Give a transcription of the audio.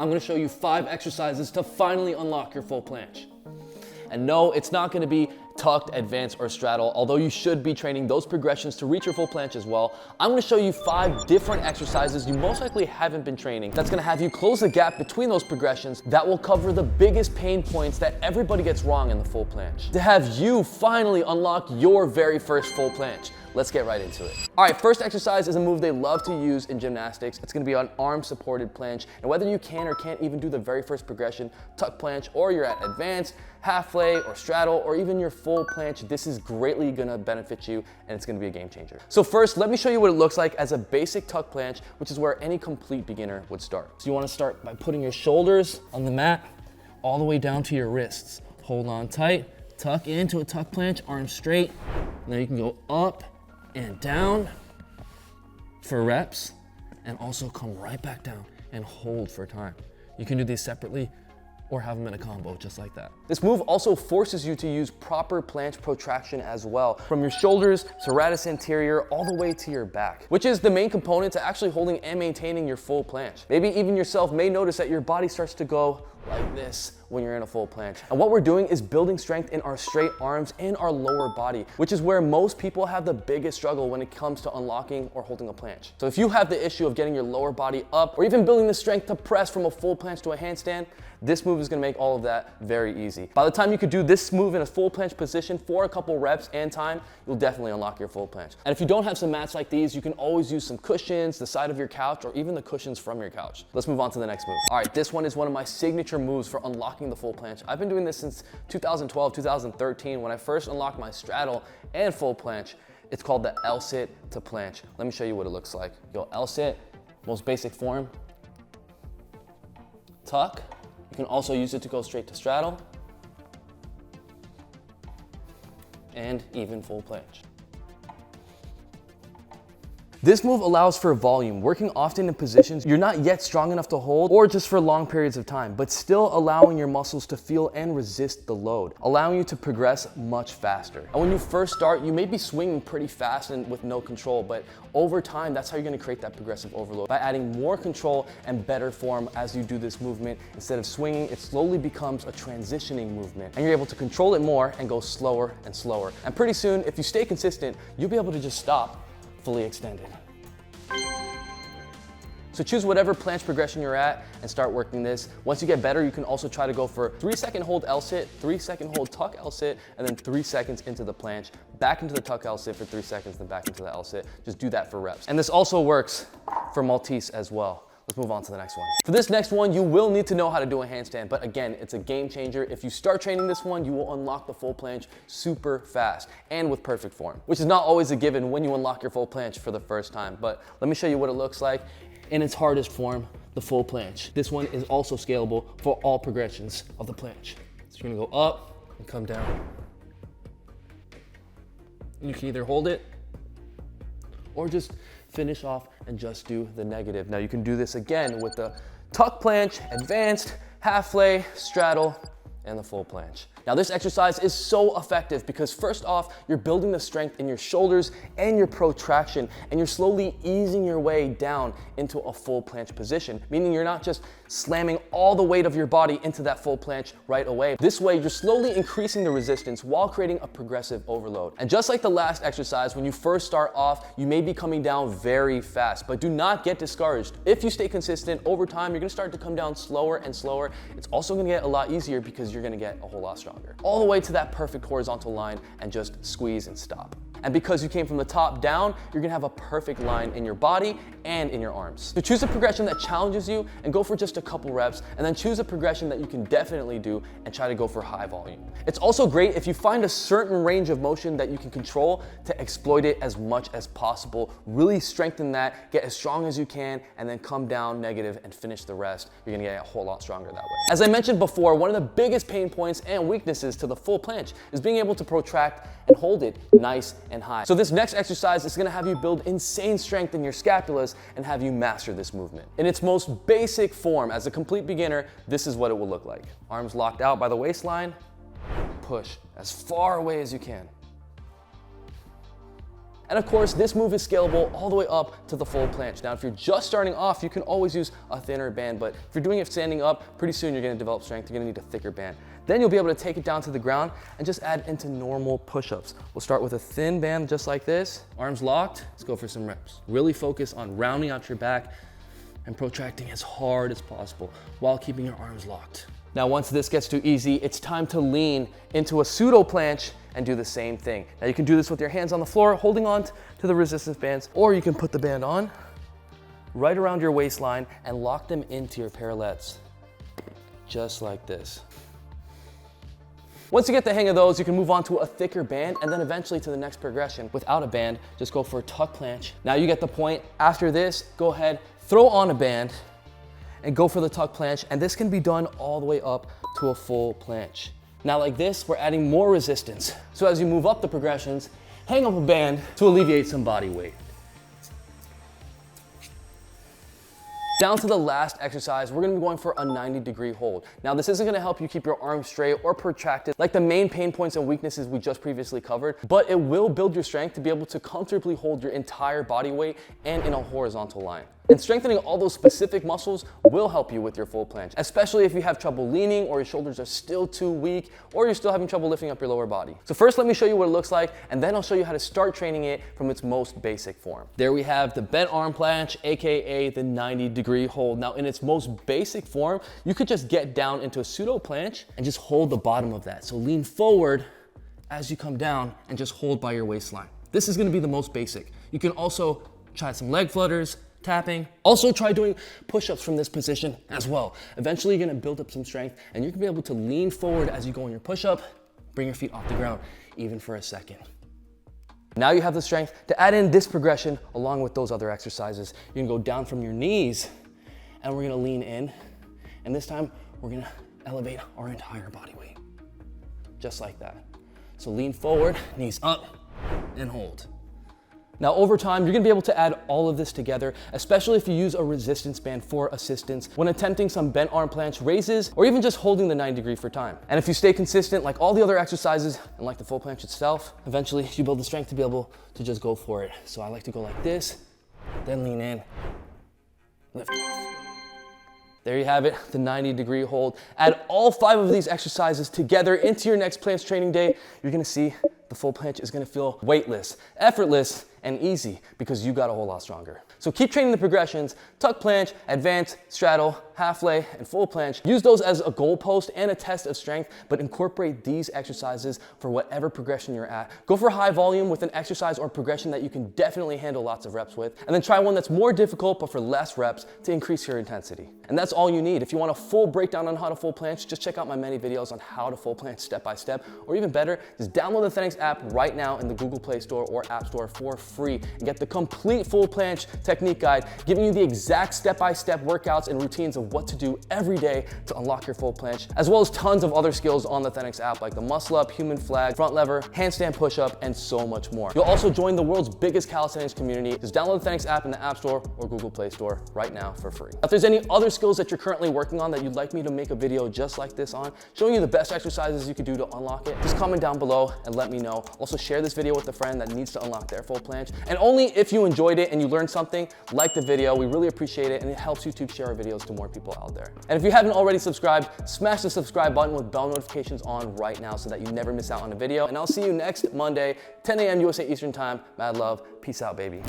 I'm gonna show you 5 exercises to finally unlock your full planche. And no, it's not gonna be tucked, advanced, or straddle, although you should be training those progressions to reach your full planche as well. I'm gonna show you 5 different exercises you most likely haven't been training that's gonna have you close the gap between those progressions that will cover the biggest pain points that everybody gets wrong in the full planche, to have you finally unlock your very first full planche. Let's get right into it. All right, first exercise is a move they love to use in gymnastics. It's gonna be an arm-supported planche. And whether you can or can't even do the very first progression, tuck planche, or you're at advanced, half lay, or straddle, or even your full planche, this is greatly gonna benefit you, and it's gonna be a game changer. So first, let me show you what it looks like as a basic tuck planche, which is where any complete beginner would start. So you wanna start by putting your shoulders on the mat, all the way down to your wrists. Hold on tight, tuck into a tuck planche, arms straight. Now you can go up and down for reps, and also come right back down and hold for time. You can do these separately or have them in a combo just like that. This move also forces you to use proper planche protraction as well, from your shoulders, serratus anterior, all the way to your back, which is the main component to actually holding and maintaining your full planche. Maybe even yourself may notice that your body starts to go like this when you're in a full planche. And what we're doing is building strength in our straight arms and our lower body, which is where most people have the biggest struggle when it comes to unlocking or holding a planche. So if you have the issue of getting your lower body up, or even building the strength to press from a full planche to a handstand, this move is gonna make all of that very easy. By the time you could do this move in a full planche position for a couple reps and time, you'll definitely unlock your full planche. And if you don't have some mats like these, you can always use some cushions, the side of your couch, or even the cushions from your couch. Let's move on to the next move. All right, this one is one of my signature moves for unlocking the full planche. I've been doing this since 2012, 2013, when I first unlocked my straddle and full planche. It's called the L-sit to planche. Let me show you what it looks like. Go L-sit, most basic form. Tuck. You can also use it to go straight to straddle. And even full planche. This move allows for volume, working often in positions you're not yet strong enough to hold, or just for long periods of time, but still allowing your muscles to feel and resist the load, allowing you to progress much faster. And when you first start, you may be swinging pretty fast and with no control, but over time, that's how you're gonna create that progressive overload, by adding more control and better form as you do this movement. Instead of swinging, it slowly becomes a transitioning movement, and you're able to control it more and go slower and slower. And pretty soon, if you stay consistent, you'll be able to just stop fully extended. So choose whatever planche progression you're at and start working this. Once you get better, you can also try to go for 3-second hold L-sit, 3-second hold tuck L-sit, and then 3 seconds into the planche, back into the tuck L-sit for 3 seconds, then back into the L-sit. Just do that for reps. And this also works for Maltese as well. Let's move on to the next one. For this next one, you will need to know how to do a handstand, but again, it's a game changer. If you start training this one, you will unlock the full planche super fast and with perfect form, which is not always a given when you unlock your full planche for the first time. But let me show you what it looks like in its hardest form, the full planche. This one is also scalable for all progressions of the planche. So you're gonna go up and come down. You can either hold it or just finish off and just do the negative. Now you can do this again with the tuck planche, advanced, half lay, straddle, and the full planche. Now this exercise is so effective because first off, you're building the strength in your shoulders and your protraction, and you're slowly easing your way down into a full planche position, meaning you're not just slamming all the weight of your body into that full planche right away. This way, you're slowly increasing the resistance while creating a progressive overload. And just like the last exercise, when you first start off, you may be coming down very fast, but do not get discouraged. If you stay consistent over time, you're gonna start to come down slower and slower. It's also gonna get a lot easier because you're gonna get a whole lot stronger. All the way to that perfect horizontal line and just squeeze and stop. And because you came from the top down, you're gonna have a perfect line in your body and in your arms. So choose a progression that challenges you and go for just a couple reps, and then choose a progression that you can definitely do and try to go for high volume. It's also great if you find a certain range of motion that you can control to exploit it as much as possible. Really strengthen that, get as strong as you can, and then come down negative and finish the rest. You're gonna get a whole lot stronger that way. As I mentioned before, one of the biggest pain points and weaknesses to the full planche is being able to protract and hold it nice and high. So this next exercise is gonna have you build insane strength in your scapulas and have you master this movement. In its most basic form, as a complete beginner, this is what it will look like. Arms locked out by the waistline, push as far away as you can. And of course, this move is scalable all the way up to the full planche. Now, if you're just starting off, you can always use a thinner band, but if you're doing it standing up, pretty soon you're gonna develop strength, you're gonna need a thicker band. Then you'll be able to take it down to the ground and just add into normal push-ups. We'll start with a thin band just like this, arms locked, let's go for some reps. Really focus on rounding out your back and protracting as hard as possible while keeping your arms locked. Now, once this gets too easy, it's time to lean into a pseudo planche and do the same thing. Now, you can do this with your hands on the floor, holding on to the resistance bands, or you can put the band on right around your waistline and lock them into your parallettes, just like this. Once you get the hang of those, you can move on to a thicker band and then eventually to the next progression. Without a band, just go for a tuck planche. Now you get the point. After this, go ahead, throw on a band and go for the tuck planche, and this can be done all the way up to a full planche. Now like this, we're adding more resistance. So as you move up the progressions, hang up a band to alleviate some body weight. Down to the last exercise, we're gonna be going for a 90-degree hold. Now, this isn't gonna help you keep your arms straight or protracted like the main pain points and weaknesses we just previously covered, but it will build your strength to be able to comfortably hold your entire body weight and in a horizontal line. And strengthening all those specific muscles will help you with your full planche, especially if you have trouble leaning or your shoulders are still too weak or you're still having trouble lifting up your lower body. So first, let me show you what it looks like, and then I'll show you how to start training it from its most basic form. There we have the bent arm planche, AKA the 90-degree hold. Now, in its most basic form, you could just get down into a pseudo planche and just hold the bottom of that. So lean forward as you come down and just hold by your waistline. This is gonna be the most basic. You can also try some leg flutters, tapping. Also try doing push-ups from this position as well. Eventually you're gonna build up some strength and you're gonna be able to lean forward as you go in your push-up, bring your feet off the ground even for a second. Now you have the strength to add in this progression along with those other exercises. You're gonna go down from your knees and we're gonna lean in, and this time we're gonna elevate our entire body weight, just like that. So lean forward, knees up, and hold. Now, over time, you're gonna be able to add all of this together, especially if you use a resistance band for assistance when attempting some bent arm planche raises, or even just holding the 90-degree for time. And if you stay consistent, like all the other exercises, and like the full planche itself, eventually you build the strength to be able to just go for it. So I like to go like this, then lean in, lift off. There you have it, the 90-degree hold. Add all 5 of these exercises together into your next planche training day. You're gonna see the full planche is gonna feel weightless, effortless, and easy because you got a whole lot stronger. So keep training the progressions: tuck planche, advanced, straddle, half lay, and full planche. Use those as a goalpost and a test of strength, but incorporate these exercises for whatever progression you're at. Go for high volume with an exercise or progression that you can definitely handle lots of reps with, and then try one that's more difficult but for less reps to increase your intensity. And that's all you need. If you want a full breakdown on how to full planche, just check out my many videos on how to full planche step by step, or even better, just download the Thenx app right now in the Google Play Store or App Store for free and get the complete full planche technique guide, giving you the exact step-by-step workouts and routines of what to do every day to unlock your full planche, as well as tons of other skills on the Thenx app like the muscle up, human flag, front lever, handstand push-up, and so much more. You'll also join the world's biggest calisthenics community. Just download the Thenx app in the App Store or Google Play Store right now for free. If there's any other skills that you're currently working on that you'd like me to make a video just like this on, showing you the best exercises you could do to unlock it, just comment down below and let me know. Also share this video with a friend that needs to unlock their full planche. And only if you enjoyed it and you learned something, like the video. We really appreciate it, and it helps YouTube share our videos to more people out there. And if you haven't already subscribed, smash the subscribe button with bell notifications on right now so that you never miss out on a video. And I'll see you next Monday, 10 a.m. USA Eastern Time. Mad love. Peace out, baby.